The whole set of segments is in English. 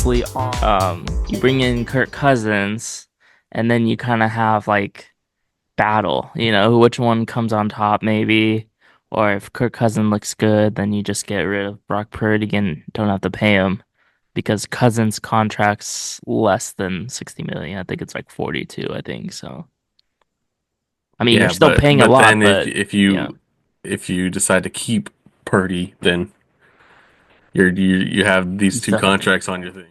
basically you bring in Kirk Cousins, and then you kind of have like battle, which one comes on top maybe. Or if Kirk Cousins looks good, then you just get rid of Brock Purdy and don't have to pay him because Cousins contract's less than 60 million. I think it's like 42, I think. So, I mean, you're Yeah, still but paying a but lot, then but yeah, if you decide to keep Purdy, then you have these you two still have to. contracts on your thing.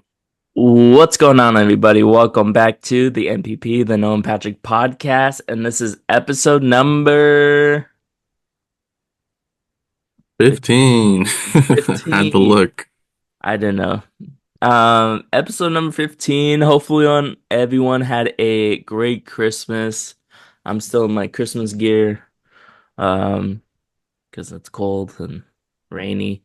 What's going on, everybody? Welcome back to the MPP, the Noah and Patrick podcast, and this is episode number 15. Had to 15. look. I don't know. Episode number 15. Hopefully on everyone had a great Christmas. I'm still in my Christmas gear. Um, because it's cold and rainy.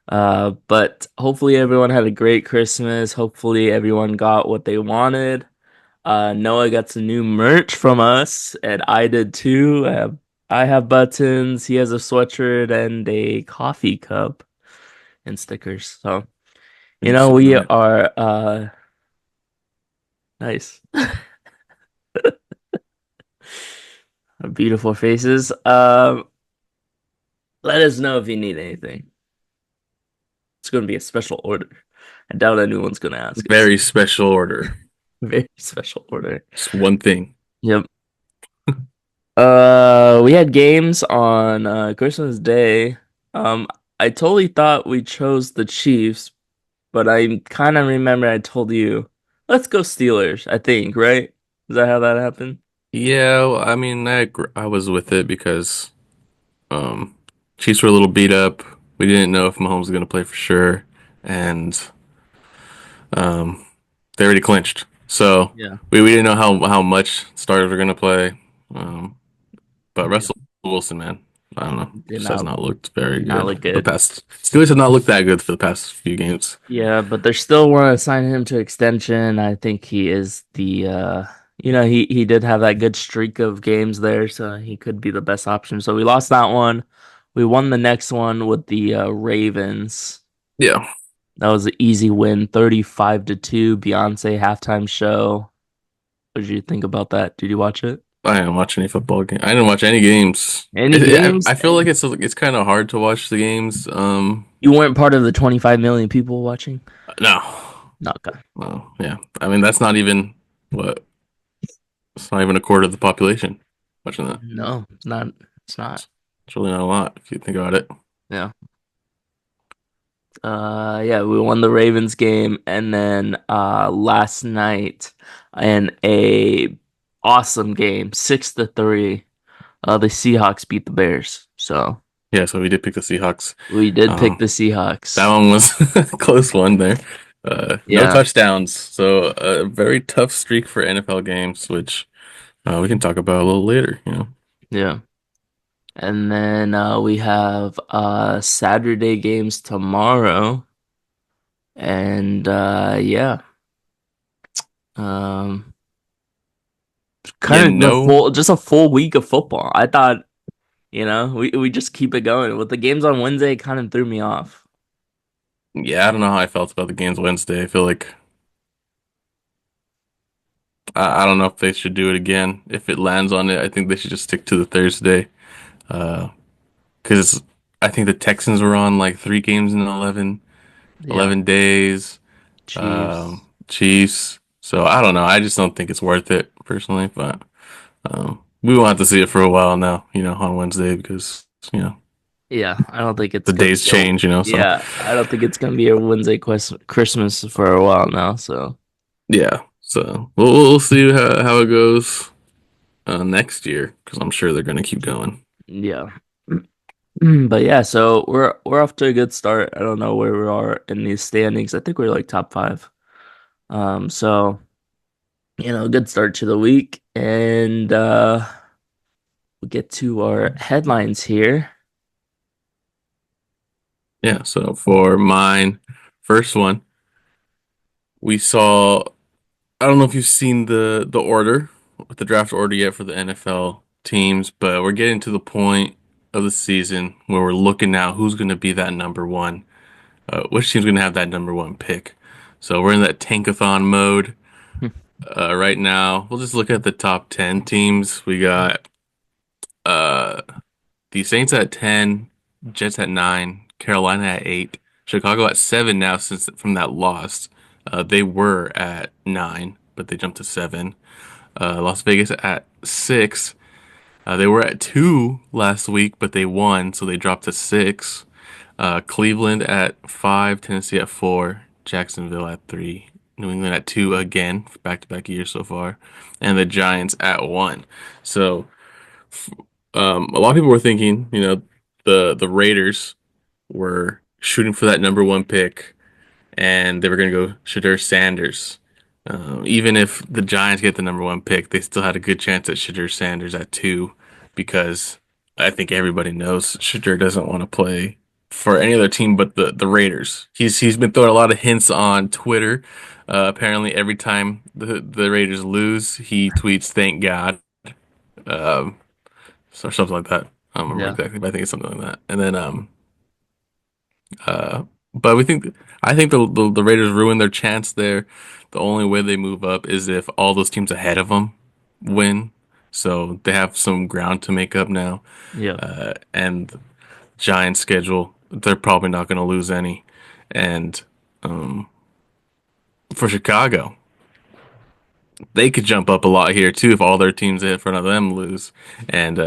But hopefully everyone had a great Christmas. Hopefully everyone got what they wanted. Noah got some new merch from us, and I did too. I have buttons. He has a sweatshirt and a coffee cup and stickers. So, Pretty we sweet. are nice. Beautiful faces. Let us know if you need anything. It's going to be a special order. I doubt anyone's going to ask us. Very special order. Very special order. Just one thing. Yep. We had games on Christmas Day. I totally thought we chose the Chiefs, but I kind of remember I told you, let's go Steelers, I think, right? Is that how that happened? Yeah, well, I mean, I was with it because um Chiefs were a little beat up. We didn't know if Mahomes was going to play for sure, and um they already clinched. So Yeah. we didn't know how much starters were going to play. Um, But Yeah. Russell Wilson, man, I don't know, Did just has not not looked very did not good look the good. past. Steelers have not looked that good for the past few games. Yeah, but they still want to sign him to extension. I think he is the he did have that good streak of games there, so he could be the best option. So we lost that one. We won the next one with the Ravens. Yeah, That was an easy win, 35-2, Beyonce halftime show. What did you think about that? Did you watch it? I didn't watch any football game. I didn't watch any games. Any games? I feel like it's kind of hard to watch the games. You weren't part of the 25 million people watching? No, No, okay. well, yeah. I mean, that's not even what. It's not even a quarter of the population watching that. No, it's not. It's not. It's really not a lot if you think about it. Yeah. Yeah, we won the Ravens game, and then last night in a awesome game, 6-3, the Seahawks beat the Bears. So Yeah, so we did pick the Seahawks. we did pick Um, the that Seahawks. one was a close one there. No Yeah, touchdowns, so a very tough streak for NFL games, which we can talk about a little later. yeah. And then we have Saturday games tomorrow, and yeah, um, You kind of the know, full, just a full week of football. I thought, we just keep it going. With the games on Wednesday, it kind of threw me off. yeah, I don't know how I felt about the games Wednesday. I feel like I don't know if they should do it again. If it lands on it, I think they should just stick to the Thursday. Uh, because I think the Texans were on like three games in Yeah, 11 days. Chiefs. Chiefs. So I don't know. I just don't think it's worth it personally, but we won't have to see it for a while now, on Wednesday because, Yeah, I don't think it's the gonna days be a. change, so Yeah, I don't think it's gonna be a Wednesday Christmas for a while now. So yeah. So we'll see how it goes next year because I'm sure they're gonna keep going. yeah. But yeah, so we're off to a good start. I don't know where we are in these standings. I think we're like top five. So good start to the week, and we'll get to our headlines here. Yeah. So for mine, first one, we saw. I don't know if you've seen the order, the draft order yet for the NFL teams, but we're getting to the point of the season where we're looking now who's going to be that number one. Which team's going to have that number one pick? So we're in that tankathon mode right now. We'll just look at the top 10 teams. We got uh, the Saints at 10, Jets at 9, Carolina at 8, Chicago at 7 now since from that loss. They were at 9, but they jumped to 7. Las Vegas at 6. They were at 2 last week, but they won, so they dropped to 6. Cleveland at 5, Tennessee at 4, Jacksonville at 3, New England at 2 again, back to back years so far, and the Giants at 1. So a lot of people were thinking, the Raiders were shooting for that number one pick, and they were going to go Shadur Sanders. Even if the Giants get the number one pick, they still had a good chance at Shadur Sanders at 2, because I think everybody knows Shadur doesn't want to play for any other team but the Raiders. He's been throwing a lot of hints on Twitter. Apparently, every time the Raiders lose, he tweets "Thank God." Um, or something like that. I don't remember Yeah. exactly, but I think it's something like that. And then uh but I think the Raiders ruined their chance there. The only way they move up is if all those teams ahead of them win. So they have some ground to make up now. Yeah. And Giants schedule, they're probably not going to lose any. And um for Chicago, they could jump up a lot here too if all their teams in front of them lose and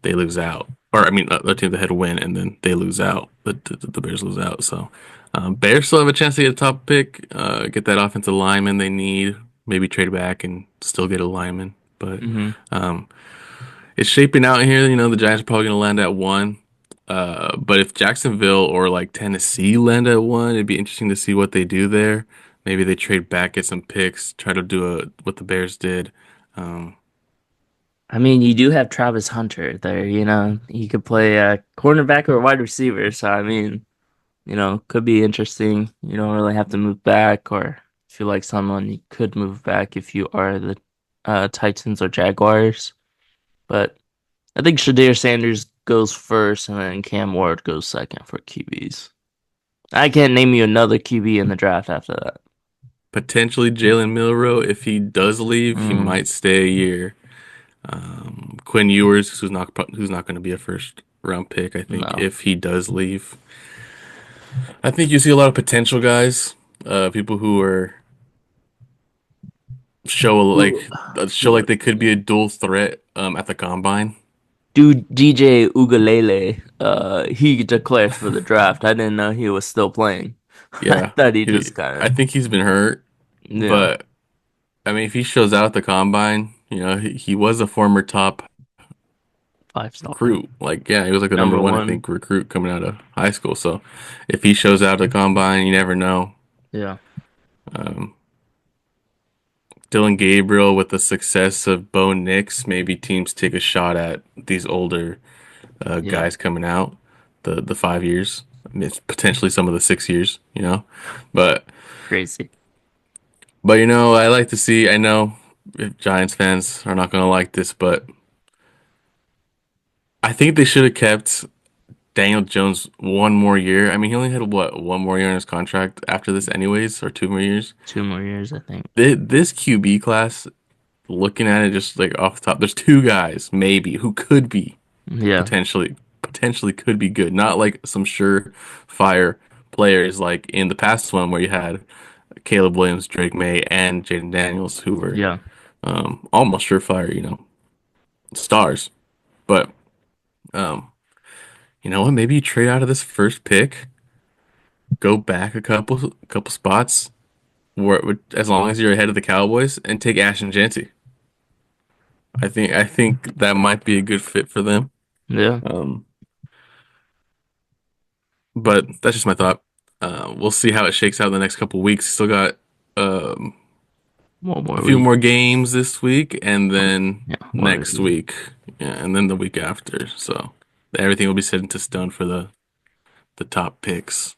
they lose out. Or I mean, their team ahead win and then they lose out. The Bears lose out. So Bears still have a chance to get a top pick, get that offensive lineman they need. Maybe trade back and still get a lineman. But Hmm. um, it's shaping out here. The Giants are probably going to land at 1. But if Jacksonville or like Tennessee land at 1, it'd be interesting to see what they do there. Maybe they trade back, get some picks, try to do what the Bears did. Um, I mean, you do have Travis Hunter there, He could play cornerback or wide receiver. So, I mean, could be interesting. You don't really have to move back, or if you like someone, you could move back if you are the Titans or Jaguars. But I think Shadir Sanders goes first, and then Cam Ward goes second for QBs. I can't name you another QB in the draft after that. Potentially Jalen Milroe, if he does leave, he Mm, might stay a year. Quinn Ewers, who's not going to be a first round pick, I think, no. if he does leave. I think you see a lot of potential guys, people who are Ooh, show like ooh. they could be a dual threat at the combine. Dude, DJ Ugalele, he declared for the draft. I didn't know he was still playing. I Yeah, thought he just kind I of, think he's been hurt, yeah, but I mean, if he shows out at the combine, he was a former top 5-star, recruit. Like, yeah, he was like the number number one, I one. think, recruit coming out of high school. So if he shows out at the combine, you never know. Yeah, Um, Dylan Gabriel with the success of Bo Nix, maybe teams take a shot at these older yeah, guys coming out, the 5 years. I mean, it's potentially some of the 6 years, but crazy. I like to see. I know if Giants fans are not going to like this, but I think they should have kept Daniel Jones one more year. I mean, he only had what, one more year in his contract after this, anyways, or 2 more years. 2 more years, I think. This QB class, looking at it just like off the top, there's two guys maybe who could be Yeah, potentially could be good. Not like some surefire players like in the past one where you had Caleb Williams, Drake May, and Jaden Daniels who were yeah. almost surefire, stars. But um, you know what? Maybe you trade out of this first pick, go back a couple spots, as long as you're ahead of the Cowboys, and take Ashton Jeanty. I think that might be a good fit for them. Yeah. Um, but that's just my thought. We'll see how it shakes out in the next couple weeks. Still got um, One a more few week. more games this week, and Oh, then yeah, one next review. week, yeah, and then the week after. So everything will be set into stone for the top picks.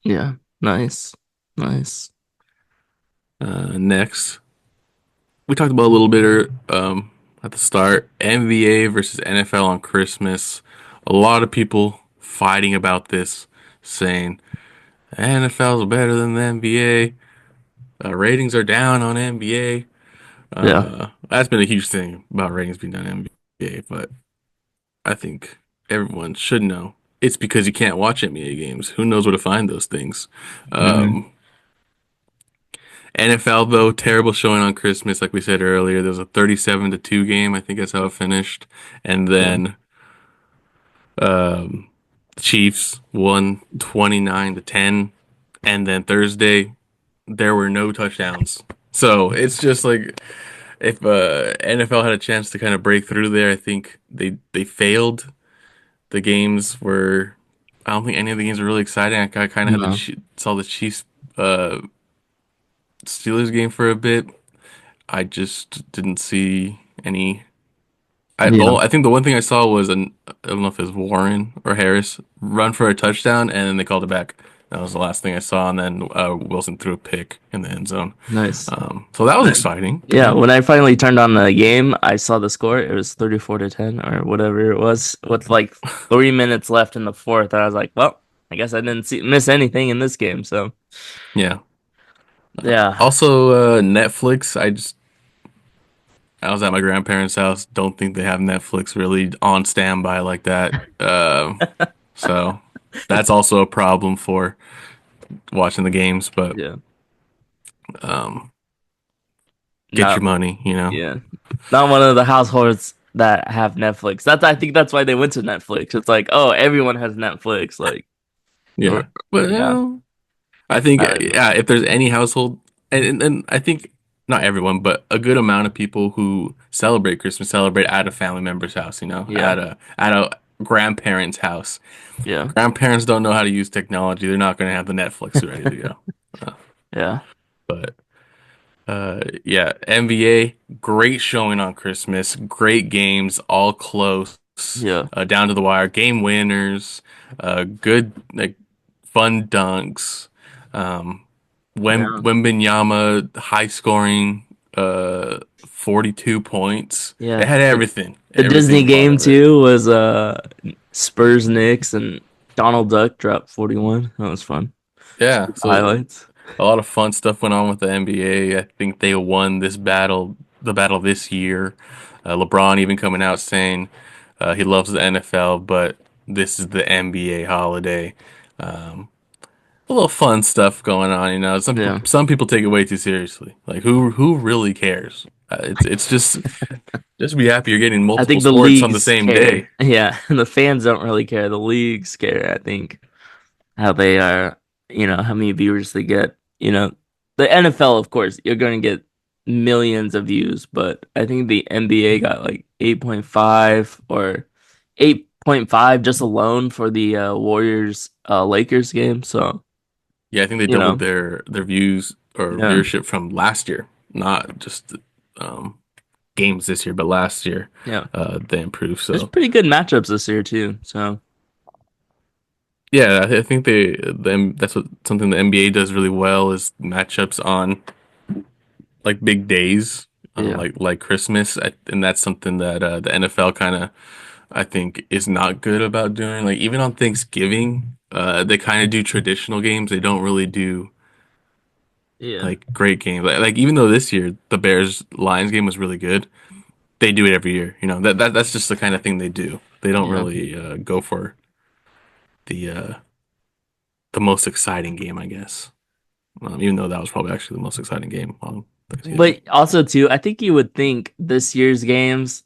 Yeah. Nice. Nice. Next, we talked about a little bit at the start, NBA versus NFL on Christmas. A lot of people fighting about this, saying NFL's better than the NBA. Ratings are down on NBA. Yeah. That's been a huge thing about ratings being down on NBA, but I think everyone should know. It's because you can't watch NBA games. Who knows where to find those things? Hmm. Um, NFL though, terrible showing on Christmas, like we said earlier. There was a 37-2 game. I think that's how it finished. And Yeah. then um, the Chiefs won 29-10. And then Thursday, there were no touchdowns. So it's just like if NFL had a chance to kind of break through there, I think they failed. The games were, I don't think any of the games were really exciting. I kind of had No. saw the Chiefs uh, Steelers game for a bit. I just didn't see any. Yeah. I think the one thing I saw was I don't know if it was Warren or Harris run for a touchdown and then they called it back. That was the last thing I saw, and then Wilson threw a pick in the end zone. Nice. So that was exciting, you Yeah, know. when I finally turned on the game, I saw the score. It was 34-10 or whatever it was, with like 3 minutes left in the fourth. And I was like, well, I guess I didn't miss anything in this game. So, Yeah. yeah. Also, Netflix. I was at my grandparents' house. Don't think they have Netflix really on standby like that. So that's also a problem for watching the games. But Yeah. um, get your No, money, you know. yeah. Not one of the households that have Netflix. I think that's why they went to Netflix. It's like, oh, everyone has Netflix. Like, Yeah. yeah. Well, I think I don't know. yeah, if there's any household, and I think not everyone, but a good amount of people who celebrate Christmas celebrate at a family member's house, you know, Yeah. at a grandparent's house. Yeah. Grandparents don't know how to use technology. They're not going to have the Netflix ready to go. Uh, Yeah. but yeah, NBA, great showing on Christmas. Great games, all close, Yeah. down to the wire. Game winners, good like fun dunks. Um, Yeah. Wembenyama high scoring, 42 points. It Yeah. had everything, The Disney everything part game of it. too was Spurs Knicks and Donald Duck dropped 41. That was fun. Yeah, so Highlights. a lot of fun stuff went on with the NBA. I think they won the battle this year. LeBron even coming out saying he loves the NFL, but this is the NBA holiday. Um, a little fun stuff going on, you know. Yeah. Some people take it way too seriously. Like who really cares? It's just be happy you're getting I multiple think the sports on the leagues same care. day. Yeah. The fans don't really care. The leagues care, I think. How they are, how many viewers they get. The NFL, of course, you're going to get millions of views, but I think the NBA got like 8.5 or 8.5 just alone for the Warriors Lakers game. So, Yeah, I think they you doubled know, their views or yeah, viewership from last year, not just um, games this year, but last year yeah. they improved. There's So pretty good matchups this year too. So, yeah, I think that's what something the NBA does really well is matchups on like big days, yeah, like Christmas, and that's something that the NFL kind of I think is not good about doing. Like even on Thanksgiving, they kind of do traditional games. They don't really do yeah, like great games. Like even though this year the Bears Lions game was really good, they do it every year. You know that's just the kind of thing they do. They don't yeah. really go for the uh, the most exciting game, I guess. Even though that was probably actually the most exciting game on Thanksgiving. But also too, I think you would think this year's games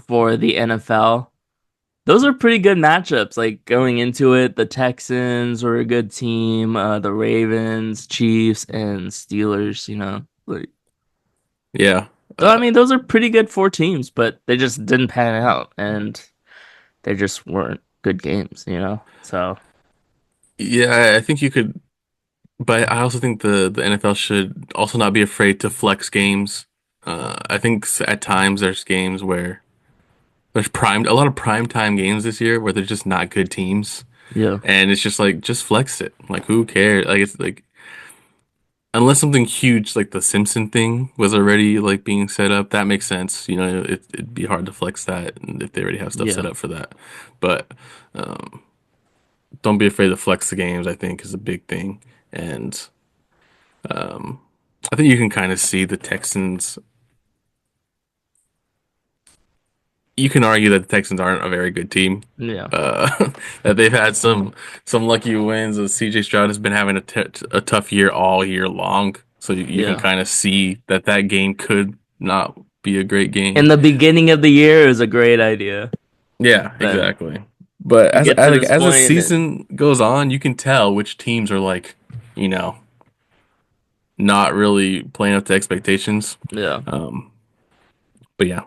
for the NFL, those are pretty good matchups. Like going into it, the Texans were a good team, the Ravens, Chiefs, and Steelers, Like, Yeah, so I uh, mean, those are pretty good four teams, but they just didn't pan out and they just weren't good games. So, yeah. I think you could, but I also think the NFL should also not be afraid to flex games. I think at times there's games where there's a lot of prime time games this year where they're just not good teams, yeah. and it's just like just flex it. Like who cares? Like it's like unless something huge like the Simpson thing was already like being set up, that makes sense. You know, it'd be hard to flex that if they already have stuff set Yeah. up for that. But don't be afraid to flex the games, I think is a big thing. and um, I think you can kind of see the Texans. You can argue that the Texans aren't a very good team. Yeah. That they've had some lucky wins. CJ Stroud has been having a tough year all year long, so you can Yeah. kind of see that that game could not be a great In game. the beginning of the year, it was a great idea. Yeah, Then exactly. But you get to like this as the point and season goes on, you can tell which teams are like, you know, not really playing up to expectations. yeah. Um, but yeah,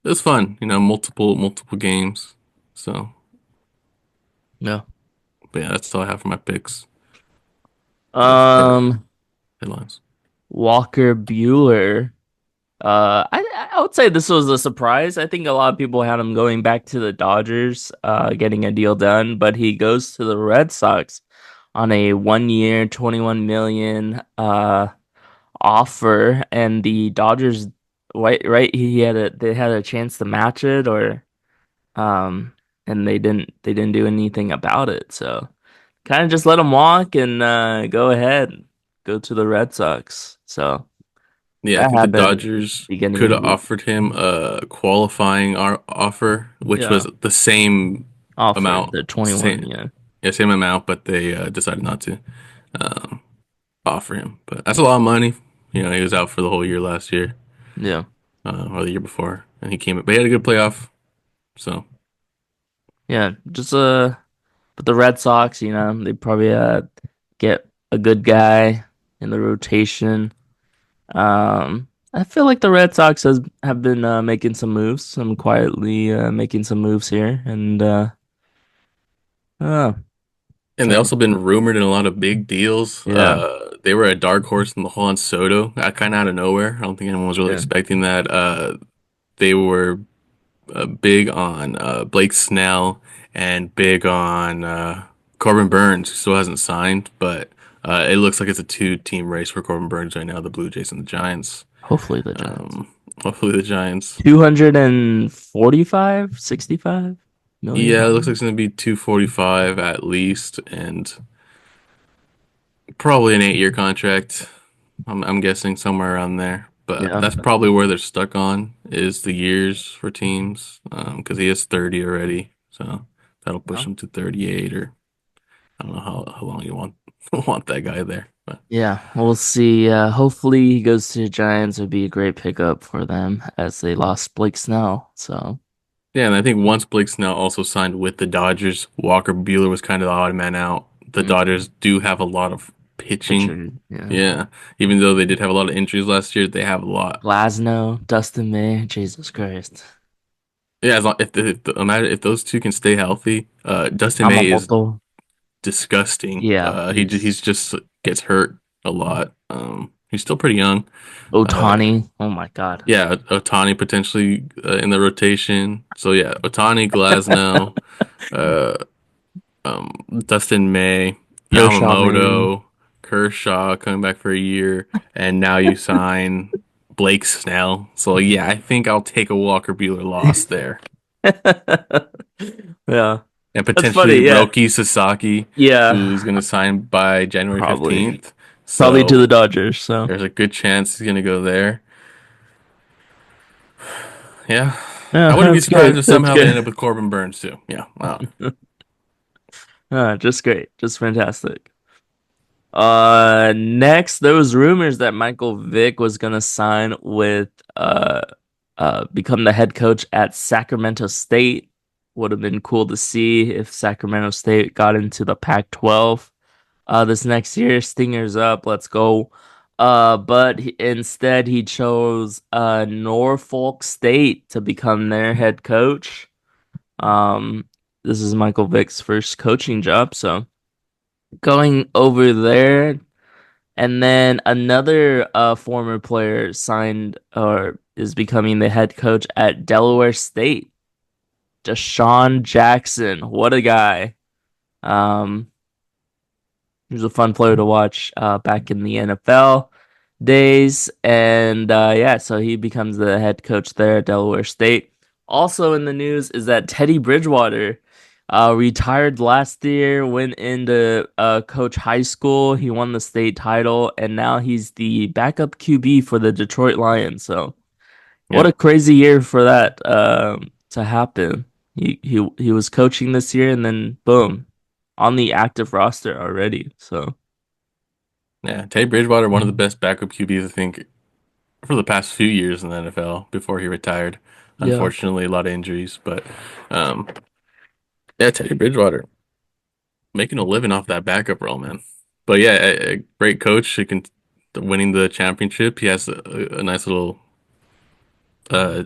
it was fun. Multiple games. So, Yeah. but yeah, that's all I have for my picks or Um, headlines. Walker Bueller. I would say this was a surprise. I think a lot of people had him going back to the Dodgers, getting a deal done, but he goes to the Red Sox on a 1 year, 21 million offer, and the Dodgers, right, they had a chance to match it, or um, and they didn't do anything about it. So kind of just let him walk and go ahead, go to the Red Sox. So Yeah, I that think the happened Dodgers beginning could of the have week. offered him a qualifying offer, which Yeah. was the same Offer amount, the 21, same yeah. yeah, same amount, but they decided not to um, offer him. But that's a lot of money. He was out for the whole year last year, Yeah. or the year before, and he came. But he had a good playoff, so Yeah. Just but the Red Sox, they probably get a good guy in the rotation. I feel like the Red Sox have been making some moves, some quietly making some moves here, and uh and they trying also been rumored in a lot of big deals. yeah, They were a dark horse in the Juan Soto, kind of out of nowhere. I don't think anyone was really yeah. expecting that. They were big on Blake Snell and big on Corbin Burns, who still hasn't signed, but it looks like it's a two-team race for Corbin Burns right now, the Blue Jays and the Giants. Hopefully the Giants. Um, Hopefully the Giants. 245, 65 Yeah, it looks like million. it's going to be 245 at least, and probably an 8-year contract. I'm guessing somewhere around there. But Yeah. that's probably where they're stuck on is the years for teams, because he is 30 already. So that'll push Yeah. him to 38, or I don't know how long you want want that guy there. But Yeah, we'll see. Hopefully he goes to the Giants. Would be a great pickup for them as they lost Blake Snell. So yeah, and I think once Blake Snell also signed with the Dodgers, Walker Buehler was kind of the odd man out. The mm, Dodgers do have a lot of pitching. pitcher, yeah. Yeah, even though they did have a lot of injuries last year, they have a lot. Glasnow, Dustin May, Jesus Christ. Yeah, as long imagine if those two can stay healthy. Dustin May is Yamamoto. disgusting. Yeah, He's just gets hurt a lot. He's still pretty young. Uh, Otani. Oh my God. yeah, Otani potentially in the rotation. So yeah, Otani, Glasnow, uh, Dustin May, Kershaw maybe. Yamamoto, Kershaw coming back for a year, and now you sign Blake Snell. So yeah, I think I'll take a Walker Buehler loss there. Yeah, And that's potentially funny. Yeah, Roki Sasaki, who's yeah, going to sign by January probably, 15th. probably to the So Dodgers. So there's a good chance he's going to go there. Yeah. yeah, I wouldn't be that's surprised great. if That's somehow they end good. up with Corbin Burns too. Yeah. Wow. Just great, just fantastic. Next, there was rumors that Michael Vick was gonna sign with become the head coach at Sacramento State. Would have been cool to see if Sacramento State got into the Pac-12 this next year. Stingers up, let's go. But instead he chose Norfolk State to become their head coach. Um, this is Michael Vick's first coaching job, so going over there. And then another former player signed or is becoming the head coach at Delaware State. Deshaun Jackson. What a guy. Um, he was a fun player to watch back in the NFL days. And yeah, so he becomes the head coach there at Delaware State. Also in the news is that Teddy Bridgewater Retired last year, went into coach high school. He won the state title, and now he's the backup QB for the Detroit Lions. So what Yeah, a crazy year for that to happen. He was coaching this year, and then boom, on the active roster already. So yeah. Teddy Bridgewater, one of the best backup QBs, I think, for the past few years in the NFL before he retired. yeah, Unfortunately, a lot of injuries, but um, yeah, Teddy Bridgewater making a living off that backup role, man. But yeah, a great coach. He can winning the championship. He has a nice little uh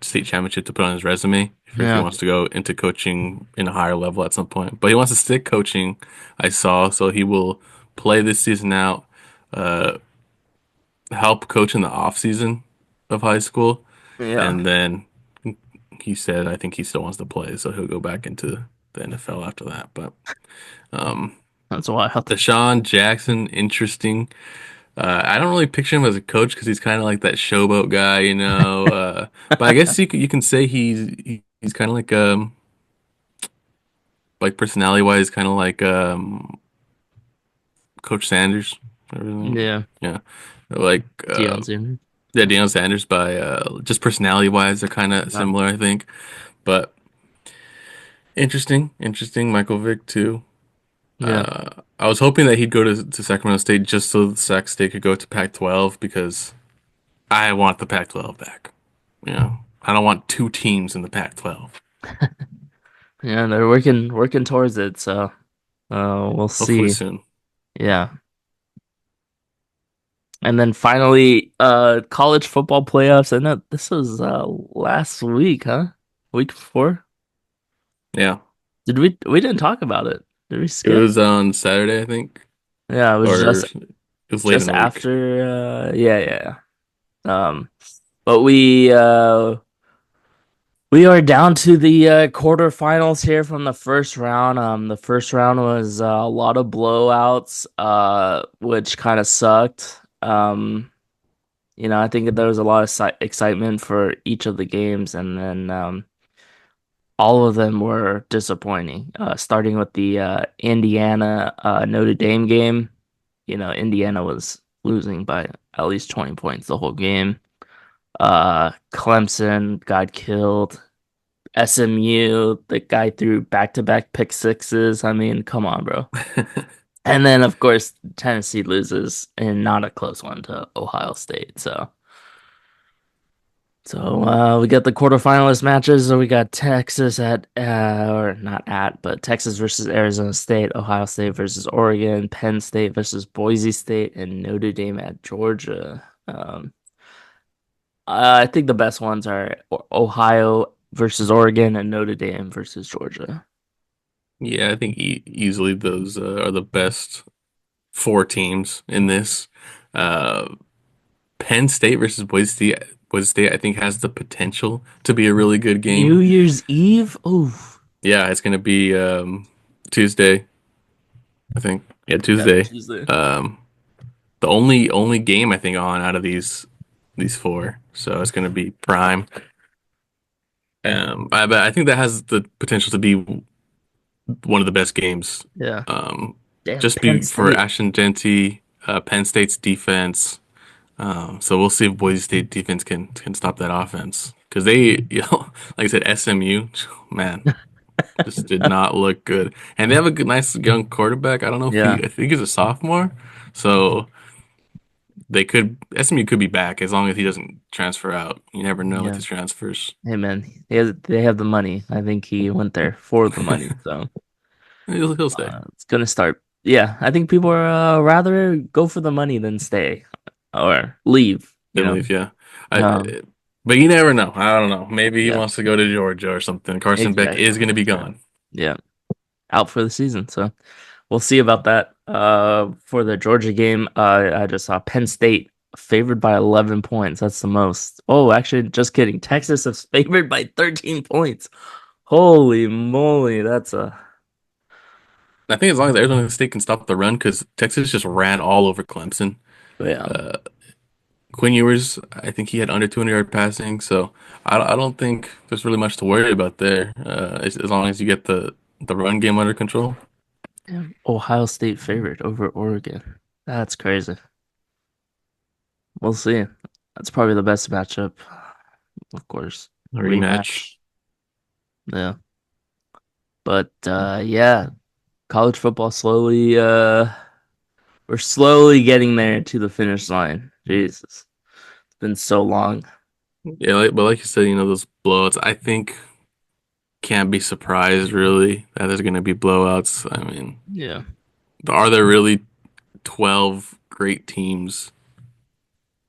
state championship to put on his resume if he yeah, wants to go into coaching in a higher level at some point. But he wants to stick coaching, I saw, so he will play this season out, uh help coach in the off season of high school, yeah. and then he said I think he still wants to play, so he'll go back into the NFL after that. But um That's wild. Deshaun Jackson, interesting. I don't really picture him as a coach because he's kind of like that showboat guy, you know. But I guess you can say he's kind of like personality wise, kind of like Coach Sanders. Everything, Yeah, yeah, like Deion Sanders. yeah, Deion Sanders by just personality wise, they're kind of Yeah, similar, I think. But interesting. Michael Vick too. yeah. I was hoping that he'd go to Sacramento State just so Sac State could go to Pac-12 because I want the Pac-12 back. You know, I don't want two teams in the Pac-12. Yeah, they're working towards it. So we'll Hopefully see. soon. Yeah. And then finally, college football playoffs. I know this was last week, huh? Week before? Yeah, We didn't talk about it. Did we it skip? was on Saturday, I think, Yeah, it was or it was late in just the week. after yeah. But we are down to the quarterfinals here from the first round. The first round was a lot of blowouts, which kind of sucked. I think there was a lot of excitement for each of the games, and then all of them were disappointing. Starting with the Indiana Notre Dame game, Indiana was losing by at least 20 points the whole game. Clemson got killed. SMU, the guy threw back-to-back pick sixes. I mean, come on, bro. And then, of course, Tennessee loses and not a close one to Ohio State. So we got the quarterfinalist matches. So we got Texas or not at, but Texas versus Arizona State, Ohio State versus Oregon, Penn State versus Boise State, and Notre Dame at Georgia. I think the best ones are Ohio versus Oregon and Notre Dame versus Georgia. Yeah, I think easily those are the best four teams in this. Uh, Penn State versus Boise State. Boise State, I think, has the potential to be a really good New game. Year's Eve? Oof. Yeah, it's going to be Tuesday, I think. Yeah, Yeah, Tuesday. Tuesday. Um, the only game I think on out of these four, so it's going to be prime. But I think that has the potential to be one of the best games. Yeah. Um, Damn, just Penn be for State. Ashton Genty, Penn State's defense. So we'll see if Boise State defense can stop that offense because they, like I said, SMU, man, just did not look good, and they have a good, nice young quarterback. I don't know if Yeah. I think he's a sophomore, so they could SMU could be back as long as he doesn't transfer out. You never know with Yeah. his transfers. Hey man, they have the money. I think he went there for the money. So He'll stay. it's gonna start. Yeah, I think people are rather go for the money than stay or leave, you Then know. leave, yeah. I, Um, but you never know. I don't know. Maybe he yeah, wants to go to Georgia or something. Carson Beck exactly. is going to be Yeah. gone. Yeah, out for the season. So we'll see about that. For the Georgia game, I just saw Penn State favored by 11 points. That's the most. Oh, actually, just kidding. Texas is favored by 13 points. Holy moly, that's a I think as long as Arizona State can stop the run, because Texas just ran all over Clemson. yeah. Uh, Quinn Ewers, I think he had under 200-yard passing, so I don't think there's really much to worry about there. As long as you get the run game under control. Yeah. Ohio State favorite over Oregon. That's crazy. We'll see. That's probably the best matchup, of course. A rematch. Rematch. Yeah. But yeah, college football slowly we're slowly getting there to the finish line. Jesus. It's been so long. Yeah, but like you said, those blowouts. I think can't be surprised really that there's going to be blowouts. I mean, Yeah. are there really 12 great teams?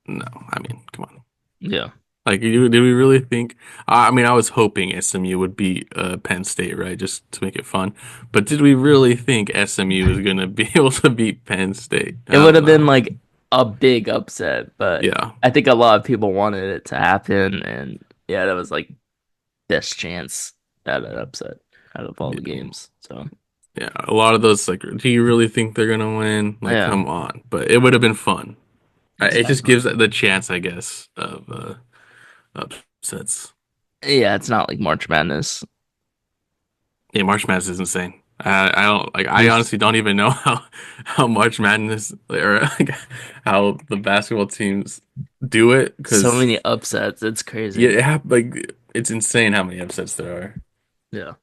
No, I mean, come on. Yeah. Like, did we really think? I mean, I was hoping SMU would be Penn State, right, just to make it fun. But did we really think SMU was going to be able to beat Penn State? It I would don't have been know. like a big upset, but Yeah, I think a lot of people wanted it to happen, and yeah, that was like best chance at an upset out of all the yeah, games. So yeah. A lot of those, like, do you really think they're gonna win? Like, yeah, come on. But it would have been fun. It just exactly. gives the chance, I guess, of upsets. Yeah, it's not like March Madness. Yeah, March Madness is insane. I don't like. I There's honestly don't even know how March Madness or like, how the basketball teams do it so because many upsets. It's yeah, crazy. like it's insane how many upsets there are. Yeah.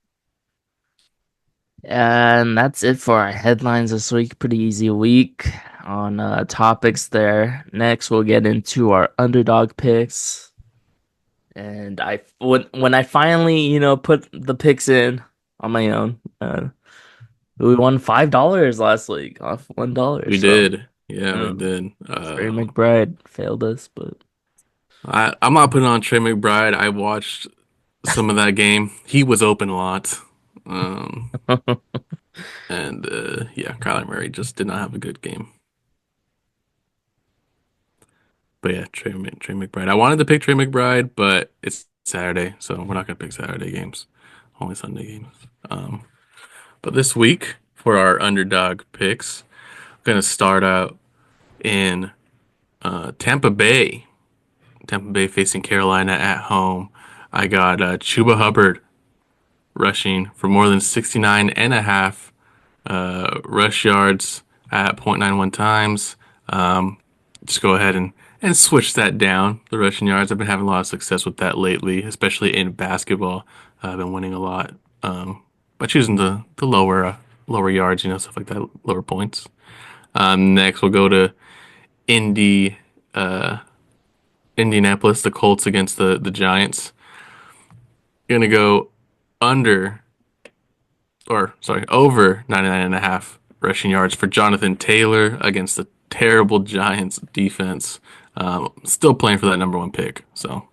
And that's it for our headlines this week. Pretty easy week on topics there. Next, we'll get into our underdog picks. And when I finally, put the picks in on my own, we won $5 last week off $1. We So did, yeah, we yeah, did. Trey McBride failed us, but I'm not putting on Trey McBride. I watched some of that game. He was open a lot, um, and yeah, Kyler Murray just did not have a good game. But yeah, Trey McBride. I wanted to pick Trey McBride, but it's Saturday, so we're not gonna pick Saturday games, only Sunday games. Um, but this week for our underdog picks, I'm gonna start out in Tampa Bay. Tampa Bay facing Carolina at home. I got Chuba Hubbard rushing for more than 69 and a half rush yards at 0.91 times. Um, just go ahead and switch that down, the rushing yards. I've been having a lot of success with that lately, especially in basketball. I've been winning a lot by choosing the lower yards, stuff like that, lower points. Next, we'll go to Indy, Indianapolis, the Colts against the Giants. Gonna go under or sorry, over 99 and a half rushing yards for Jonathan Taylor against the terrible Giants defense. Still playing for that number one pick. So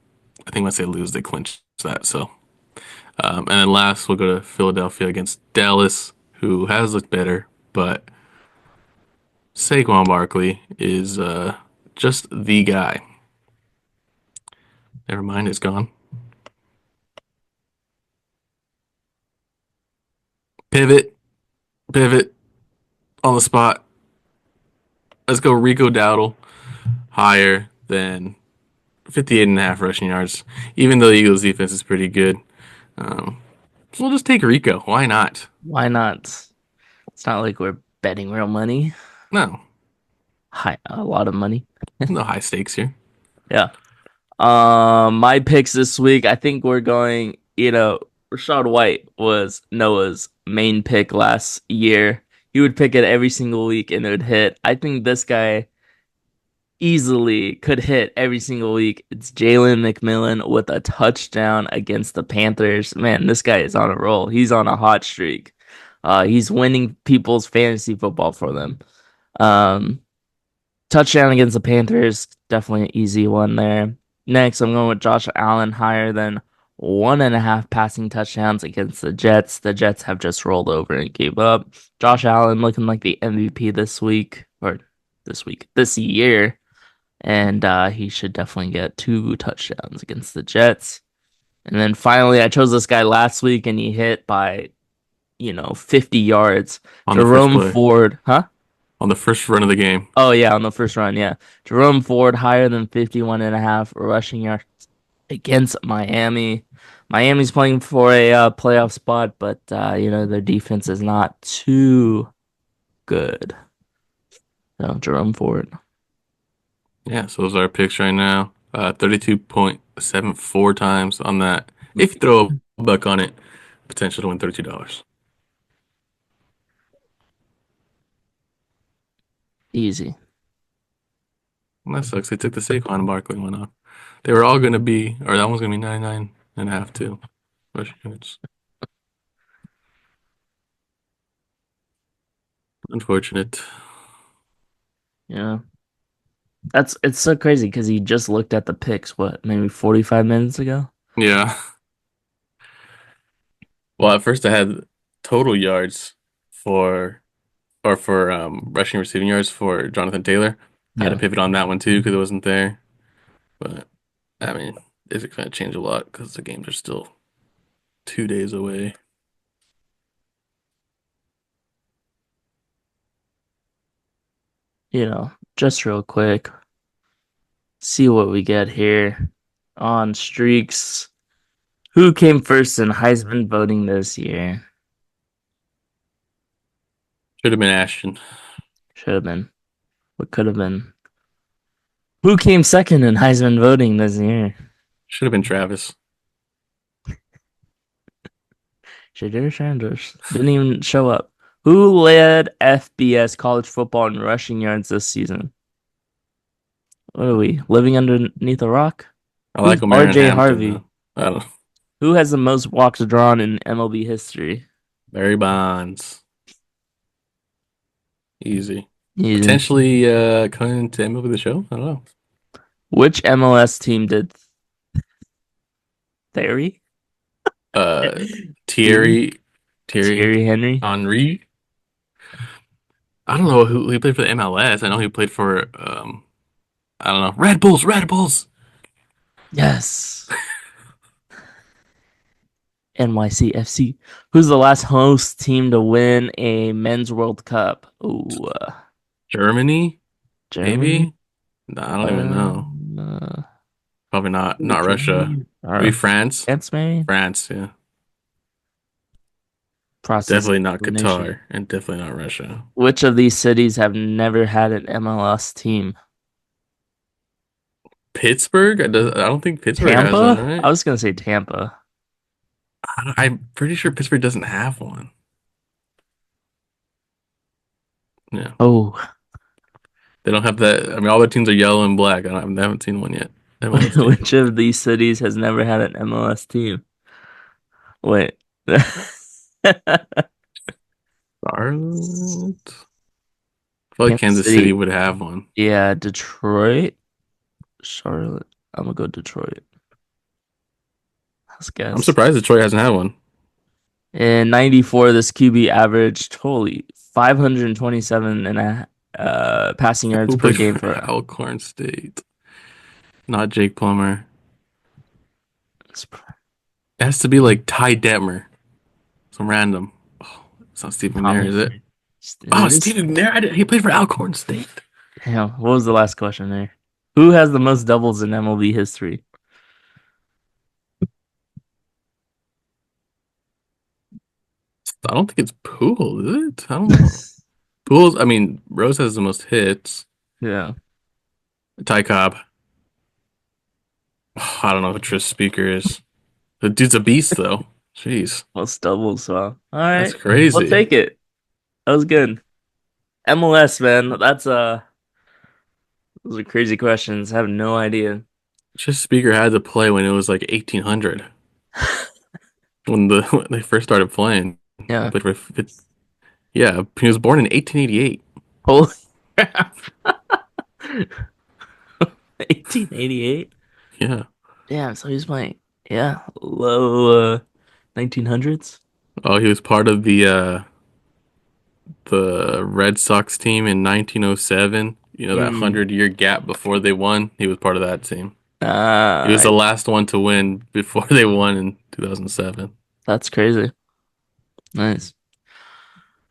I think once they lose, they clinch that. So, and then last, we'll go to Philadelphia against Dallas, who has looked better, but Saquon Barkley is just the guy. Never mind, it's gone. Pivot, pivot on the spot. Let's go Rico Dowdle higher than 58 and a half rushing yards, even though the Eagles defense is pretty good. Um, so we'll just take Rico. Why not? why not? It's not like we're betting real money. No, A lot of money. no high stakes here. Yeah. My picks this week, I think we're going, Rashad White was Noah's main pick last year. He would pick it every single week and it would hit. I think this guy easily could hit every single week. It's Jalen McMillan with a touchdown against the Panthers. Man, this guy is on a roll. He's on a hot streak. He's winning people's fantasy football for them. Um, Touchdown against the Panthers, definitely an easy one there. Next, I'm going with Josh Allen higher than 1.5 passing touchdowns against the Jets. The Jets have just rolled over and gave up. Josh Allen looking like the MVP this year, and he should definitely get 2 touchdowns against the Jets. And then finally, I chose this guy last week, and he hit by 50 yards. On the first Jerome play. Ford, huh? on the first run of the game. Oh yeah, on the first run, yeah. Jerome Ford higher than 51.5 rushing yards against Miami. Miami's playing for a playoff spot, but their defense is not too good. So Jerome Ford. Yeah, so those are our picks right now. 32.74 times on that. If you throw a buck on it, potential to win $32. Easy. And that sucks. They took the Saquon and Barkley one off. They were all going to be, or that one's going to be 99 and a half too. Rushing yards. Unfortunate. Yeah. It's so crazy because he just looked at the picks, what, maybe 45 minutes ago? Yeah. Well, at first I had total yards for, or for rushing receiving yards for Jonathan Taylor. I had to Yeah. pivot on that one too because it wasn't there. But I mean, it's going to change a lot because the games are still 2 days away. Just real quick, see what we get here on streaks. Who came first in Heisman voting this year? Should have been Ashton. Should have been. What could have been? Who came second in Heisman voting this year? Should have been Travis. Shadir Sanders didn't even show up. Who led FBS college football in rushing yards this season? What are we living underneath a rock? I Who's like O'Mara and RJ Hampton though. Harvey? I don't know. Who has the most walks drawn in MLB history? Barry Bonds. Easy. Easy. Potentially coming to MLB the show? I don't know. Which MLS team did Theory? Uh Thierry? Thierry Thierry Thierry Henry? Henry. I don't know who he played for the MLS. I know he played for I don't know. Red Bulls, Red Bulls. Yes. NYCFC. Who's the last host team to win a men's World Cup? Ooh, Germany, Germany? maybe? No, I don't even know. Uh, Probably not ooh, not Russia. Germany Maybe or France. France, maybe? France, yeah. Process Definitely not elimination. Qatar and definitely not Russia. Which of these cities have never had an MLS team? Pittsburgh? I don't think Pittsburgh has one, Tampa? I right? was gonna say Tampa. I'm pretty sure Pittsburgh doesn't have one. Yeah. Oh, They don't have that. I mean, all their teams are yellow and black. I haven't seen one yet. MLS team. which of these cities has never had an MLS team? Wait. Charlotte? I feel like Kansas Kansas City City. would have one. Yeah, Detroit. Charlotte. I'm gonna go Detroit. Let's I'm guess. surprised Detroit hasn't had one. In 94, this QB averaged holy 527 and passing yards Who per played game for for Alcorn State? Not Jake Plummer. It has to be like Ty Detmer. Some random. Oh, it's not Steve McNair, is Thomas. it? It Oh, is. Steve McNair. He played for Alcorn State. Damn, what was the last question there? Who has the most doubles in MLB history? I don't think it's Poole, is it? I don't know. Poole's, I mean, Rose has the most hits. Yeah, Ty Cobb. Oh, I don't know who Tris Speaker is. The dude's a beast, though. Jeez, most doubles. So, all that's right, we'll crazy. take it. That was good. MLS, man. Those are crazy questions. I have no idea. Tris Speaker had to play when it was like 1800 when when they first started playing. He Yeah. played for yeah. He was born in 1888. Holy crap. 1888. Yeah. Damn, so he's playing, yeah, low 1900s. Oh, he was part of the Red Sox team in 1907. You know that Mm. 100-year gap before they won. He was part of that team. He was Uh, the last one to win before they won in 2007. that's crazy. Nice.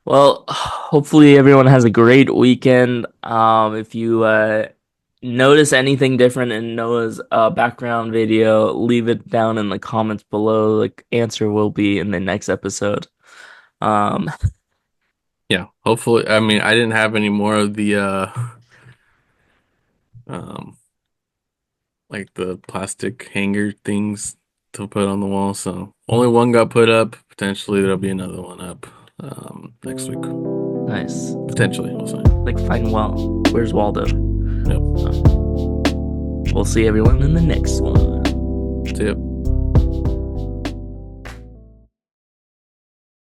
Well, hopefully everyone has a great weekend. If you notice anything different in Noah's background video, leave it down in the comments below. Like answer will be in the next episode. Um, Yeah, hopefully. I mean, I didn't have any more of the um like the plastic hanger things to put on the wall, so only one got put up. Potentially there'll be another one up next week. nice. Potentially, we'll see. Like find Well. Where's Waldo? Yep. We'll see everyone in the next one. See ya.